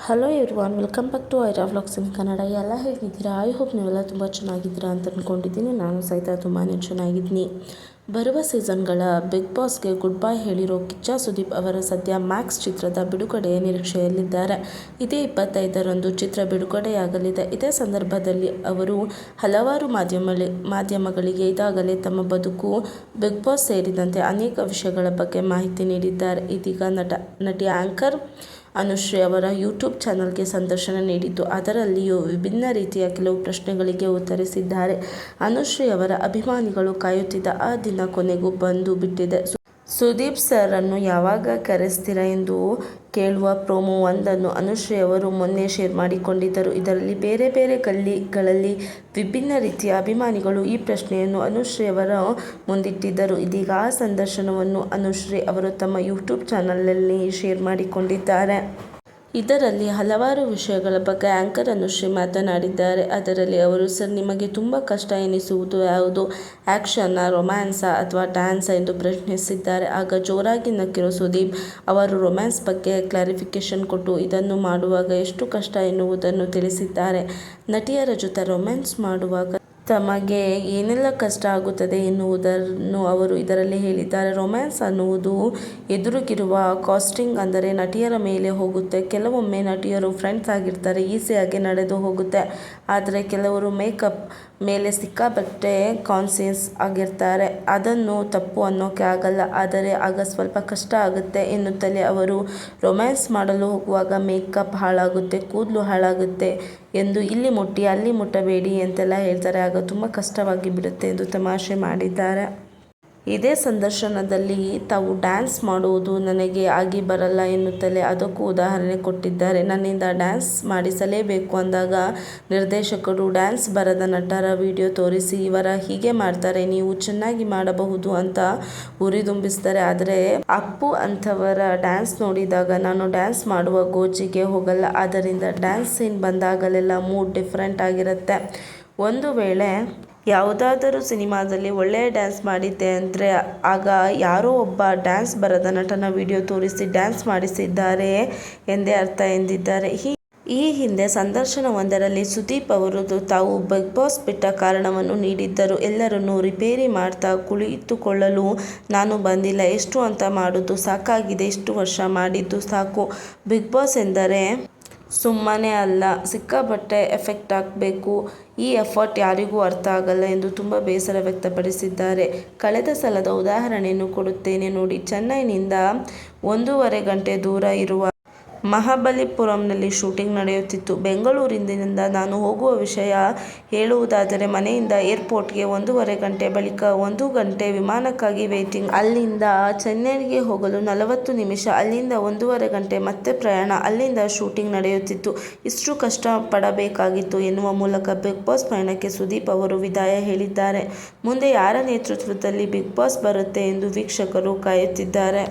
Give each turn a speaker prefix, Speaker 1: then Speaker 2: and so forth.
Speaker 1: Hello everyone, welcome back to Aira vlogs in Kannada. ಎಲ್ಲ ಹೇಗಿದ್ದೀರಾ? I hope ನೀವೆಲ್ಲ ತುಂಬ ಚೆನ್ನಾಗಿದ್ದೀರಾ ಅಂತ ಅಂದ್ಕೊಂಡಿದ್ದೀನಿ. ನಾನು ಸಹಿತ ತುಂಬಾ ಚೆನ್ನಾಗಿದ್ದೀನಿ. ಬರುವ ಸೀಸನ್ಗಳ ಬಿಗ್ ಬಾಸ್ಗೆ ಗುಡ್ ಬೈ ಹೇಳಿರೋ ಕಿಚ್ಚ ಸುದೀಪ್ ಅವರು ಸದ್ಯ ಮ್ಯಾಕ್ಸ್ ಚಿತ್ರದ ಬಿಡುಗಡೆಯ ನಿರೀಕ್ಷೆಯಲ್ಲಿದ್ದಾರೆ. ಇದೇ 25ರಂದು ಚಿತ್ರ ಬಿಡುಗಡೆಯಾಗಲಿದೆ. ಇದೇ ಸಂದರ್ಭದಲ್ಲಿ ಅವರು ಹಲವಾರು ಮಾಧ್ಯಮಗಳಿಗೆ ಈಗಾಗಲೇ ತಮ್ಮ ಬದುಕು, ಬಿಗ್ ಬಾಸ್ ಸೇರಿದಂತೆ ಅನೇಕ ವಿಷಯಗಳ ಬಗ್ಗೆ ಮಾಹಿತಿ ನೀಡಿದ್ದಾರೆ. ಇದೀಗ ನಟಿ ಆಂಕರ್ ಅನುಶ್ರೀ ಅವರ ಯೂಟ್ಯೂಬ್ ಚಾನಲ್ಗೆ ಸಂದರ್ಶನ ನೀಡಿದ್ದು, ಅದರಲ್ಲಿಯೂ ವಿಭಿನ್ನ ರೀತಿಯ ಕೆಲವು ಪ್ರಶ್ನೆಗಳಿಗೆ ಉತ್ತರಿಸಿದ್ದಾರೆ. ಅನುಶ್ರೀ ಅವರ ಅಭಿಮಾನಿಗಳು ಕಾಯುತ್ತಿದ್ದ ಆ ದಿನ ಕೊನೆಗೂ ಬಂದು ಬಿಟ್ಟಿದೆ. ಸುದೀಪ್ ಸರ್ ಅನ್ನು ಯಾವಾಗ ಕರೆಸ್ತೀರಾ ಎಂದು ಕೇಳುವ ಪ್ರೋಮೋ ಒಂದನ್ನು ಅನುಶ್ರೀ ಅವರು ಮೊನ್ನೆ ಶೇರ್ ಮಾಡಿಕೊಂಡಿದ್ದರು. ಇದರಲ್ಲಿ ಬೇರೆ ಬೇರೆ ಗಲ್ಲಿಗಳಲ್ಲಿ ವಿಭಿನ್ನ ರೀತಿಯ ಅಭಿಮಾನಿಗಳು ಈ ಪ್ರಶ್ನೆಯನ್ನು ಅನುಶ್ರೀ ಅವರ ಮುಂದಿಟ್ಟಿದ್ದರು. ಇದೀಗ ಆ ಸಂದರ್ಶನವನ್ನು ಅನುಶ್ರೀ ಅವರು ತಮ್ಮ ಯೂಟ್ಯೂಬ್ ಚಾನಲ್ನಲ್ಲಿ ಶೇರ್ ಮಾಡಿಕೊಂಡಿದ್ದಾರೆ. ಇದರಲ್ಲಿ ಹಲವಾರು ವಿಷಯಗಳ ಬಗ್ಗೆ ಆಂಕರ್ ಅನುಶ್ರೀ ಮಾತನಾಡಿದ್ದಾರೆ. ಅದರಲ್ಲಿ ಅವರು, ಸರ್, ನಿಮಗೆ ತುಂಬ ಕಷ್ಟ ಎನಿಸುವುದು ಯಾವುದು? ಆ್ಯಕ್ಷನ್ನಾ, ರೊಮ್ಯಾನ್ಸಾ ಅಥವಾ ಡ್ಯಾನ್ಸಾ ಎಂದು ಪ್ರಶ್ನಿಸಿದ್ದಾರೆ. ಆಗ ಜೋರಾಗಿ ನಕ್ಕಿರೋ ಸುದೀಪ್ ಅವರು ರೊಮ್ಯಾನ್ಸ್ ಬಗ್ಗೆ ಕ್ಲಾರಿಫಿಕೇಶನ್ ಕೊಟ್ಟು, ಇದನ್ನು ಮಾಡುವಾಗ ಎಷ್ಟು ಕಷ್ಟ ಎನ್ನುವುದನ್ನು ತಿಳಿಸಿದ್ದಾರೆ. ನಟಿಯರ ಜೊತೆ ರೊಮ್ಯಾನ್ಸ್ ಮಾಡುವಾಗ ತಮಗೆ ಏನೆಲ್ಲ ಕಷ್ಟ ಆಗುತ್ತದೆ ಎನ್ನುವುದನ್ನು ಅವರು ಇದರಲ್ಲಿ ಹೇಳಿದ್ದಾರೆ. ರೊಮ್ಯಾನ್ಸ್ ಅನ್ನುವುದು ಎದುರಿಗಿರುವ ಕಾಸ್ಟಿಂಗ್ ಅಂದರೆ ನಟಿಯರ ಮೇಲೆ ಹೋಗುತ್ತೆ. ಕೆಲವೊಮ್ಮೆ ನಟಿಯರು ಫ್ರೆಂಡ್ಸ್ ಆಗಿರ್ತಾರೆ, ಈಸಿಯಾಗಿ ನಡೆದು ಹೋಗುತ್ತೆ. ಆದರೆ ಕೆಲವರು ಮೇಕಪ್ ಮೇಲೆ ಸಿಕ್ಕಾಪಟ್ಟೆ ಕಾನ್ಸಿಯಸ್ ಆಗಿರ್ತಾರೆ. ಅದನ್ನು ತಪ್ಪು ಅನ್ನೋಕೆ ಆಗಲ್ಲ, ಆದರೆ ಆಗ ಸ್ವಲ್ಪ ಕಷ್ಟ ಆಗುತ್ತೆ ಎನ್ನುತ್ತಲೇ ಅವರು ರೊಮ್ಯಾನ್ಸ್ ಮಾಡಲು ಹೋಗುವಾಗ ಮೇಕಪ್ ಹಾಳಾಗುತ್ತೆ, ಕೂದಲು ಹಾಳಾಗುತ್ತೆ ಎಂದು ಇಲ್ಲಿ ಮುಟ್ಟಿ ಅಲ್ಲಿ ಮುಟ್ಟಬೇಡಿ ಎಂತೆಲ್ಲ ಹೇಳ್ತಾರೆ. ಆಗ ತುಂಬ ಕಷ್ಟವಾಗಿ ಬಿಡುತ್ತೆ ಎಂದು ತಮಾಷೆ ಮಾಡಿದ್ದಾರೆ. ಇದೇ ಸಂದರ್ಶನದಲ್ಲಿ ತಾವು ಡ್ಯಾನ್ಸ್ ಮಾಡುವುದು ನನಗೆ ಆಗಿ ಬರಲ್ಲ ಎನ್ನುತ್ತಲೇ ಅದಕ್ಕೂ ಉದಾಹರಣೆ ಕೊಟ್ಟಿದ್ದಾರೆ. ನನ್ನಿಂದ ಡ್ಯಾನ್ಸ್ ಮಾಡಿಸಲೇಬೇಕು ಅಂದಾಗ ನಿರ್ದೇಶಕರು ಡ್ಯಾನ್ಸ್ ಬರದ ನಟರ ವಿಡಿಯೋ ತೋರಿಸಿ, ಇವರ ಹೀಗೆ ಮಾಡ್ತಾರೆ, ನೀವು ಚೆನ್ನಾಗಿ ಮಾಡಬಹುದು ಅಂತ ಹುರಿದುಂಬಿಸ್ತಾರೆ. ಆದರೆ ಅಪ್ಪು ಅಂಥವರ ಡ್ಯಾನ್ಸ್ ನೋಡಿದಾಗ ನಾನು ಡ್ಯಾನ್ಸ್ ಮಾಡುವ ಗೋಜಿಗೆ ಹೋಗಲ್ಲ. ಆದ್ದರಿಂದ ಡ್ಯಾನ್ಸ್ ಸೀನ್ ಬಂದಾಗಲೆಲ್ಲ ಮೂಡ್ ಡಿಫ್ರೆಂಟ್ ಆಗಿರುತ್ತೆ. ಒಂದು ವೇಳೆ ಯಾವುದಾದರೂ ಸಿನಿಮಾದಲ್ಲಿ ಒಳ್ಳೆಯ ಡ್ಯಾನ್ಸ್ ಮಾಡಿದ್ದೆ ಅಂದರೆ ಆಗ ಯಾರೋ ಒಬ್ಬ ಡ್ಯಾನ್ಸ್ ಬರದ ನಟನ ವಿಡಿಯೋ ತೋರಿಸಿ ಡ್ಯಾನ್ಸ್ ಮಾಡಿಸಿದ್ದಾರೆ ಎಂದೇ ಅರ್ಥ ಎಂದಿದ್ದಾರೆ. ಈ ಹಿಂದೆ ಸಂದರ್ಶನವೊಂದರಲ್ಲಿ ಸುದೀಪ್ ಅವರು ತಾವು ಬಿಗ್ ಬಾಸ್ ಬಿಟ್ಟ ಕಾರಣವನ್ನು ನೀಡಿದ್ದರು. ಎಲ್ಲರನ್ನೂ ರಿಪೇರಿ ಮಾಡ್ತಾ ಕುಳಿತುಕೊಳ್ಳಲು ನಾನು ಬಂದಿಲ್ಲ. ಎಷ್ಟು ಅಂತ ಮಾಡೋದು ಸಾಕಾಗಿದೆ, ಇಷ್ಟು ವರ್ಷ ಮಾಡಿದ್ದು ಸಾಕು. ಬಿಗ್ ಬಾಸ್ ಎಂದರೆ ಸುಮ್ಮನೆ ಅಲ್ಲ, ಸಿಕ್ಕಾಪಟ್ಟೆ ಎಫೆಕ್ಟ್ ಹಾಕಬೇಕು. ಈ ಎಫರ್ಟ್ ಯಾರಿಗೂ ಅರ್ಥ ಆಗಲ್ಲ ಎಂದು ತುಂಬ ಬೇಸರ ವ್ಯಕ್ತಪಡಿಸಿದ್ದಾರೆ. ಕಳೆದ ಸಲದ ಉದಾಹರಣೆಯನ್ನು ಕೊಡುತ್ತೇನೆ ನೋಡಿ. ಚೆನ್ನೈನಿಂದ 1.5 ಗಂಟೆ ದೂರ ಇರುವ ಮಹಾಬಲಿಪುರಂನಲ್ಲಿ ಶೂಟಿಂಗ್ ನಡೆಯುತ್ತಿತ್ತು. ಬೆಂಗಳೂರಿನಿಂದ ನಾನು ಹೋಗುವ ವಿಷಯ ಹೇಳುವುದಾದರೆ, ಮನೆಯಿಂದ ಏರ್ಪೋರ್ಟ್ಗೆ 1.5 ಗಂಟೆ, ಬಳಿಕ 1 ಗಂಟೆ ವಿಮಾನಕ್ಕಾಗಿ ವೇಟಿಂಗ್, ಅಲ್ಲಿಂದ ಚೆನ್ನೈಗೆ ಹೋಗಲು 40 ನಿಮಿಷ, ಅಲ್ಲಿಂದ 1.5 ಗಂಟೆ ಮತ್ತೆ ಪ್ರಯಾಣ, ಅಲ್ಲಿಂದ ಶೂಟಿಂಗ್ ನಡೆಯುತ್ತಿತ್ತು. ಇಷ್ಟು ಕಷ್ಟ ಪಡಬೇಕಾಗಿತ್ತು ಎನ್ನುವ ಮೂಲಕ ಬಿಗ್ ಬಾಸ್ ಪಯಣಕ್ಕೆ ಸುದೀಪ್ ಅವರು ವಿದಾಯ ಹೇಳಿದ್ದಾರೆ. ಮುಂದೆ ಯಾರ ನೇತೃತ್ವದಲ್ಲಿ ಬಿಗ್ ಬಾಸ್ ಬರುತ್ತೆ ಎಂದು ವೀಕ್ಷಕರು ಕಾಯುತ್ತಿದ್ದಾರೆ.